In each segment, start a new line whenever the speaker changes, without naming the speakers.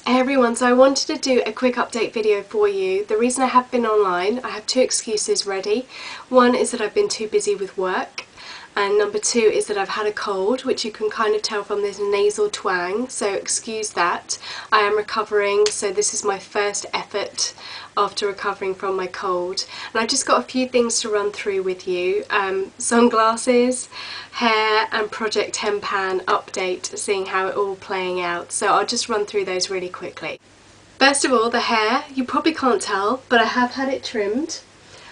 Hey everyone, so I wanted to do a quick update video for you. The reason I have been online, I have two excuses ready. One is that I've been too busy with work, and number two is that I've had a cold, which you can kind of tell from this nasal twang, so excuse that. I am recovering, so this is my first effort after recovering from my cold. And I've just got a few things to run through with you. Sunglasses, hair and Project 10 Pan update, seeing how it all playing out. So I'll just run through those really quickly. First of all, the hair, you probably can't tell, but I have had it trimmed.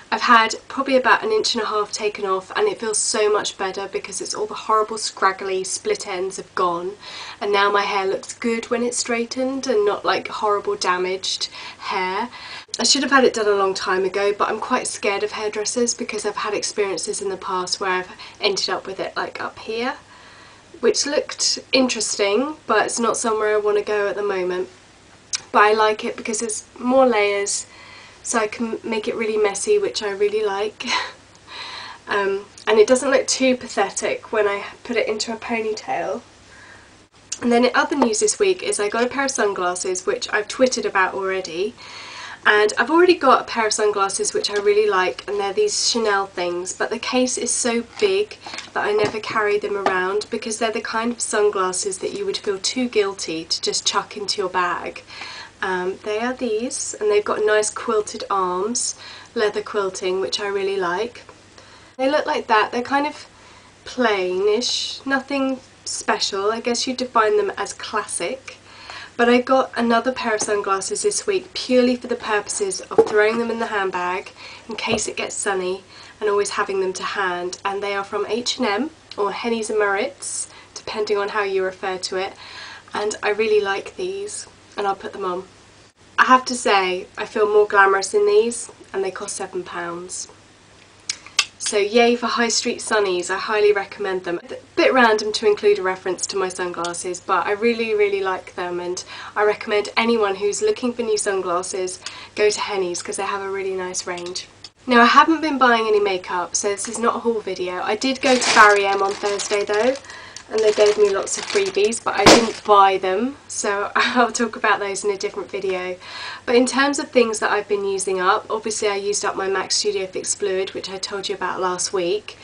I've had probably about 1.5 inches taken off, and it feels so much better because it's all the horrible scraggly split ends have gone, and now my hair looks good when it's straightened and not like horrible damaged hair. I should have had it done a long time ago, but I'm quite scared of hairdressers because I've had experiences in the past where I've ended up with it like up here, which looked interesting, but it's not somewhere I want to go at the moment. But I like it because there's more layers, so I can make it really messy, which I really like. And it doesn't look too pathetic when I put it into a ponytail. And then in other news this week is I got a pair of sunglasses, which I've twittered about already. And I've already got a pair of sunglasses which I really like, and they're these Chanel things, but the case is so big that I never carry them around because they're the kind of sunglasses that you would feel too guilty to just chuck into your bag. They are these, and they've got nice quilted arms, leather quilting, which I really like. They look like that. They're kind of plainish, nothing special. I guess you'd define them as classic. But I got another pair of sunglasses this week purely for the purposes of throwing them in the handbag in case it gets sunny and always having them to hand. And they are from H&M or Henny's and Mauritz, depending on how you refer to it. And I really like these, and I'll put them on. I have to say, I feel more glamorous in these, and they cost £7. So yay for high street sunnies, I highly recommend them. A bit random to include a reference to my sunglasses, but I really like them, and I recommend anyone who's looking for new sunglasses go to Henny's because they have a really nice range. Now, I haven't been buying any makeup, so this is not a haul video. I did go to Barry M on Thursday though, and they gave me lots of freebies, but I didn't buy them, so I'll talk about those in a different video. But in terms of things that I've been using up, obviously I used up my MAC Studio Fix Fluid, which I told you about last week.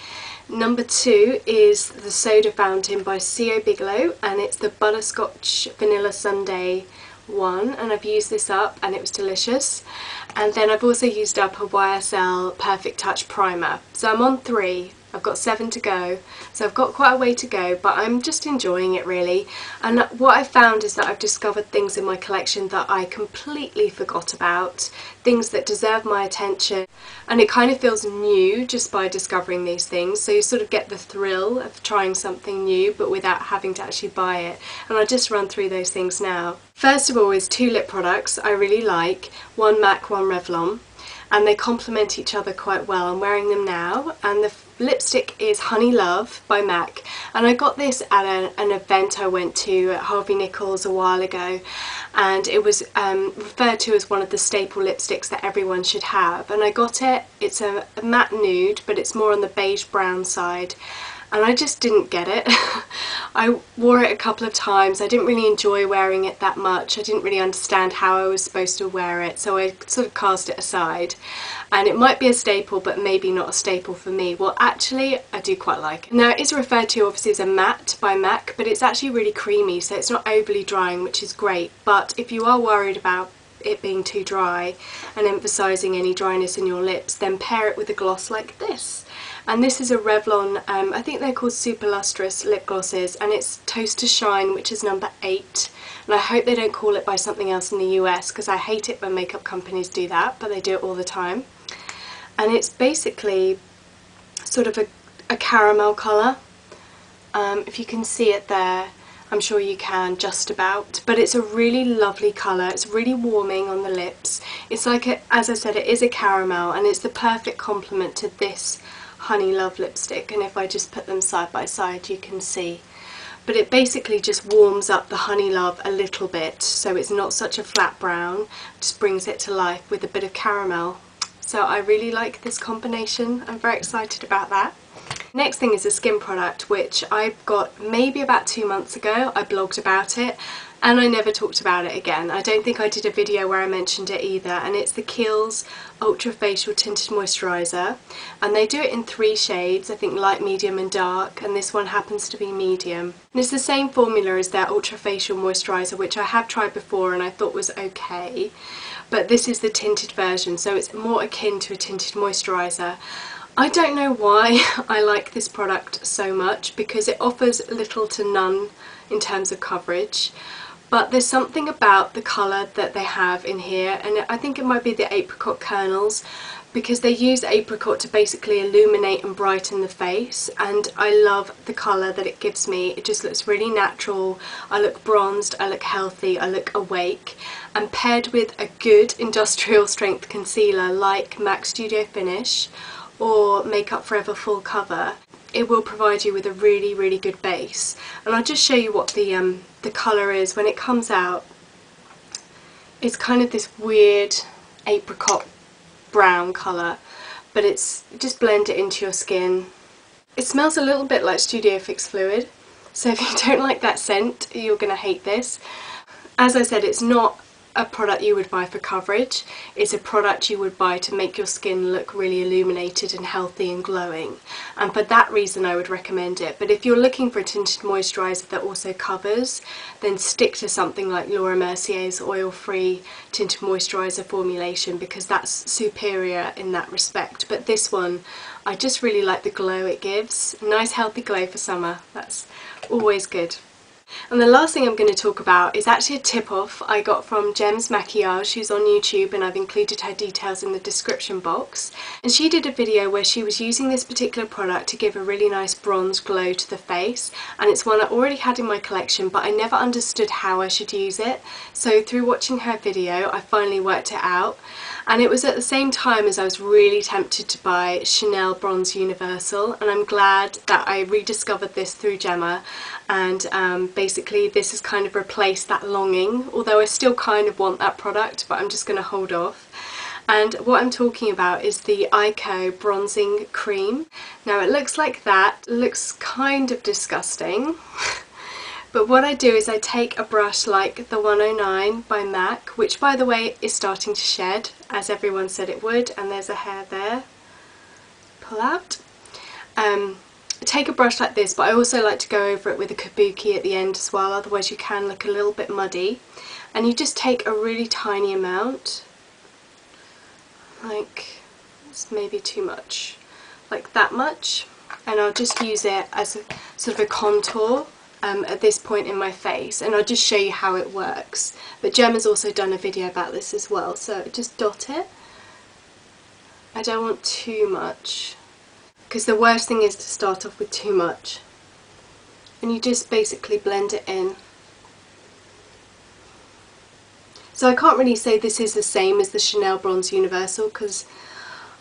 Number two is the Soda Fountain by C.O. Bigelow, and it's the Butterscotch Vanilla Sundae one, and I've used this up and it was delicious. And then I've also used up a YSL Perfect Touch Primer. So I'm on 3. I've got 7 to go, so I've got quite a way to go, but I'm just enjoying it really. And what I've found is that I've discovered things in my collection that I completely forgot about, things that deserve my attention, and it kind of feels new just by discovering these things, so you sort of get the thrill of trying something new but without having to actually buy it. And I'll just run through those things now. First of all is 2 lip products I really like, one MAC, one Revlon, and they complement each other quite well. I'm wearing them now, and the lipstick is Honey Love by MAC, and I got this at an event I went to at Harvey Nichols a while ago, and it was referred to as one of the staple lipsticks that everyone should have, and I got it. It's a matte nude, but it's more on the beige brown side, and I just didn't get it. I wore it a couple of times. I didn't really enjoy wearing it that much. I didn't really understand how I was supposed to wear it, so I sort of cast it aside. And it might be a staple, but maybe not a staple for me. Well, actually, I do quite like it. Now, it is referred to obviously as a matte by MAC, but it's actually really creamy, so it's not overly drying, which is great. But if you are worried about it being too dry and emphasising any dryness in your lips, then pair it with a gloss like this. And this is a Revlon, I think they're called Super Lustrous lip glosses, and it's Toast to Shine, which is number 8. And I hope they don't call it by something else in the US, because I hate it when makeup companies do that, but they do it all the time. And it's basically sort of a caramel colour. If you can see it there, I'm sure you can just about, but it's a really lovely colour. It's really warming on the lips. It's like, as I said, it is a caramel, and it's the perfect complement to this Honey Love lipstick, and if I just put them side by side you can see. But it basically just warms up the Honey Love a little bit, so it's not such a flat brown, just brings it to life with a bit of caramel. So I really like this combination. I'm very excited about that. Next thing is a skin product which I got maybe about 2 months ago. I blogged about it. and I never talked about it again. I don't think I did a video where I mentioned it either, and it's the Kiehl's Ultra Facial Tinted Moisturiser, and they do it in 3 shades, I think light, medium and dark, and this one happens to be medium. And it's the same formula as their Ultra Facial Moisturiser, which I have tried before and I thought was okay, but this is the tinted version, so it's more akin to a tinted moisturiser. I don't know why I like this product so much, because it offers little to none in terms of coverage, but there's something about the colour that they have in here, and I think it might be the apricot kernels, because they use apricot to basically illuminate and brighten the face, and I love the colour that it gives me. It just looks really natural. I look bronzed, I look healthy, I look awake, and paired with a good industrial strength concealer like MAC Studio Finish or Make Up For Ever Full Cover, it will provide you with a really good base. And I'll just show you what the colour is when it comes out. It's kind of this weird apricot brown colour, but it's just blend it into your skin. It smells a little bit like Studio Fix Fluid, so if you don't like that scent, you're going to hate this. As I said, it's not a product you would buy for coverage. It's a product you would buy to make your skin look really illuminated and healthy and glowing, and for that reason I would recommend it. But if you're looking for a tinted moisturiser that also covers, then stick to something like Laura Mercier's oil-free tinted moisturiser formulation, because that's superior in that respect. But this one, I just really like the glow it gives. A nice healthy glow for summer, that's always good. And the last thing I'm going to talk about is actually a tip-off I got from Gem's Maquillage, who's on YouTube, and I've included her details in the description box. And she did a video where she was using this particular product to give a really nice bronze glow to the face, and it's one I already had in my collection, but I never understood how I should use it. So through watching her video I finally worked it out, and it was at the same time as I was really tempted to buy Chanel Bronze Universal, and I'm glad that I rediscovered this through Gemma, and basically this has kind of replaced that longing, although I still kind of want that product, but I'm just going to hold off. And what I'm talking about is the Ico Bronzing Cream. Now it looks like that, it looks kind of disgusting. But what I do is I take a brush like the 109 by MAC, which by the way is starting to shed, as everyone said it would, and there's a hair there. Pull out. Take a brush like this, but I also like to go over it with a kabuki at the end as well, otherwise you can look a little bit muddy. And you just take a really tiny amount, like, it's maybe too much, like that much, and I'll just use it as a sort of a contour at this point in my face, and I'll just show you how it works. But Gemma's also done a video about this as well, so just dot it. I don't want too much, because the worst thing is to start off with too much. And you just basically blend it in. So I can't really say this is the same as the Chanel Bronze Universal, because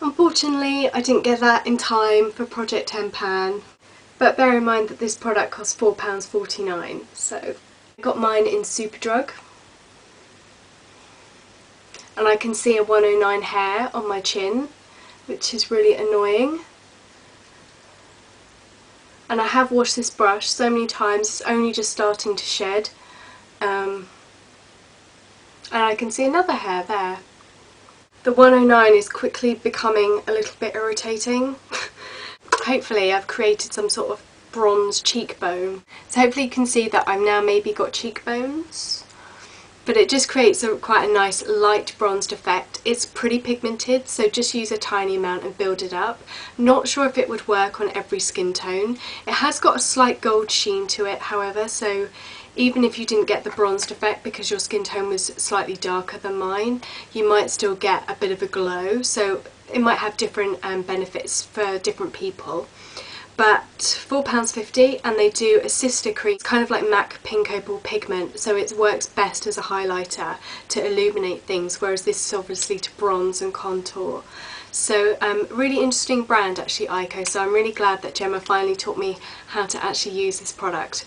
unfortunately I didn't get that in time for Project 10 Pan. But bear in mind that this product costs £4.49, so I got mine in Superdrug. And I can see a 109 hair on my chin, which is really annoying. And I have washed this brush so many times, it's only just starting to shed. And I can see another hair there. The 109 is quickly becoming a little bit irritating. Hopefully I've created some sort of bronze cheekbone. So hopefully you can see that I've now maybe got cheekbones. But it just creates quite a nice light bronzed effect. It's pretty pigmented, so just use a tiny amount and build it up. Not sure if it would work on every skin tone. It has got a slight gold sheen to it, however, so even if you didn't get the bronzed effect because your skin tone was slightly darker than mine, you might still get a bit of a glow. So it might have different benefits for different people. But £4.50, and they do a sister cream. It's kind of like MAC Pink Opal Pigment, so it works best as a highlighter to illuminate things, whereas this is obviously to bronze and contour. So really interesting brand actually, Ico, so I'm really glad that Gemma finally taught me how to actually use this product.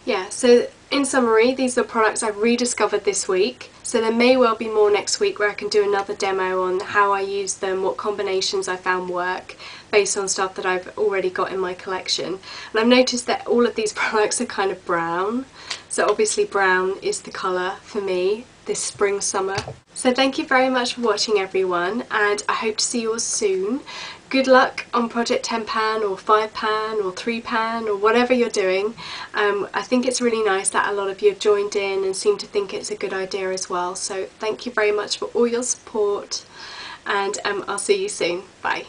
Yeah, so in summary, these are products I've rediscovered this week. So there may well be more next week where I can do another demo on how I use them, what combinations I found work, based on stuff that I've already got in my collection. And I've noticed that all of these products are kind of brown. So obviously brown is the colour for me this spring summer. So thank you very much for watching everyone, and I hope to see you all soon. Good luck on Project 10 pan or 5 pan or 3 pan or whatever you're doing. I think it's really nice that a lot of you have joined in and seem to think it's a good idea as well. So thank you very much for all your support, and I'll see you soon. Bye.